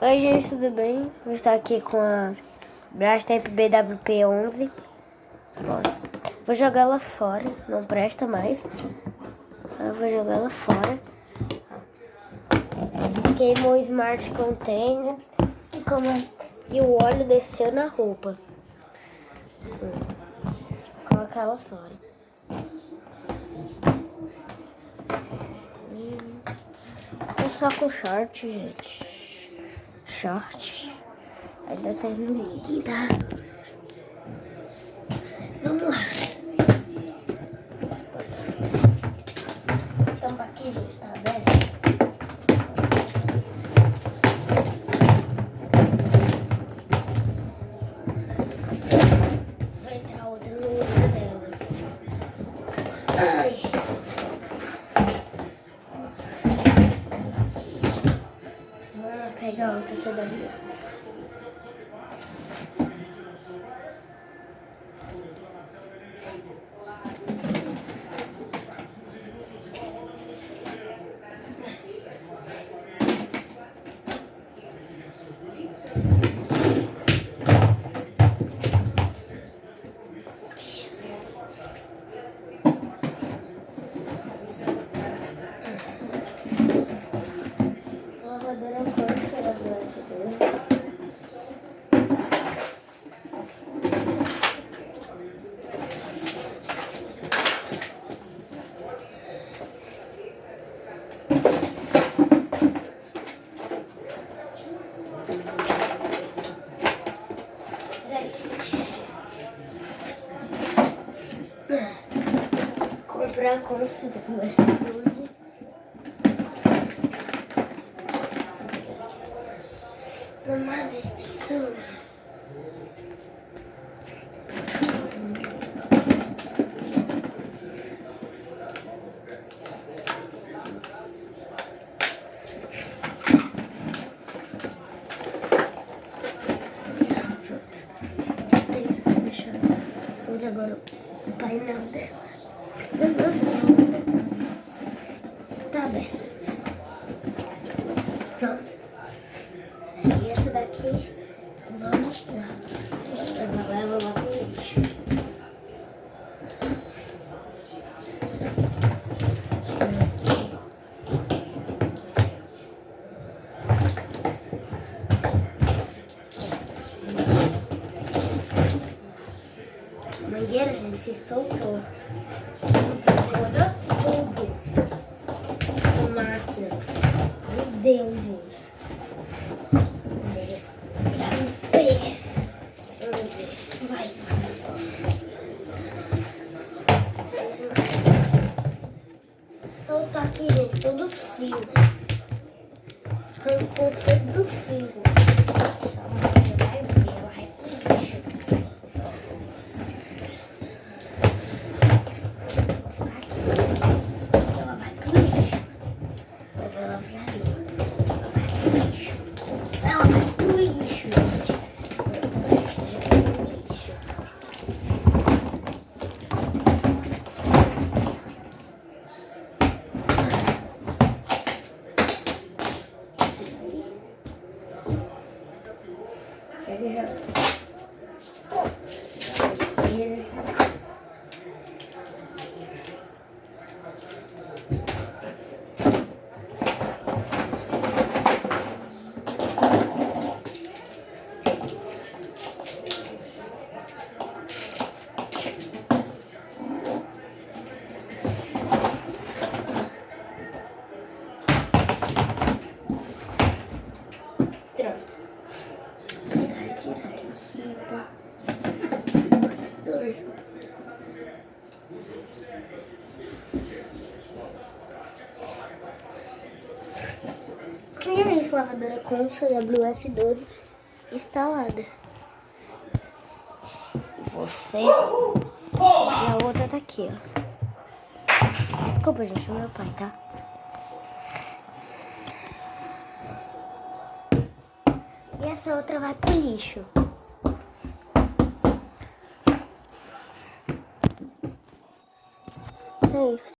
Oi gente, tudo bem? Vou estar aqui com a Brastemp BWP11. Bom, vou jogar ela fora, não presta mais. Eu vou jogar ela fora. Queimou o Smart Container e o óleo desceu na roupa. Vou colocar ela fora. É só com short, gente. Short. Ainda tá no link, tá? Vamos lá. Tampa aqui, gente, tá aberto. Vai entrar outra no lugar dela. Ai. Vamos pegar outra cidadania. Lavadora quanto será do USB? Comprar com USB. Tomada extensão. Vamos agora o painel dela. Tá aberto. Pronto. E essa daqui, vamos lá. Vou lá pro lixo. A mangueira, gente, se soltou. Rodou tudo. A máquina. Meu Deus, gente. Vamos ver. Vai. Soltou aqui, gente, todo o fio. Arrancou todo o fio. Vai ver, ela vai pro lixo. Ela vai pro lixo. Vai ver ela ali. Ela vai pro lixo. Ela vai pro lixo, gente. E é isso, lavadora Consa WS12 instalada. Você e a outra tá aqui, ó. Desculpa, gente, é meu pai, tá? E essa outra vai pro lixo. É isso.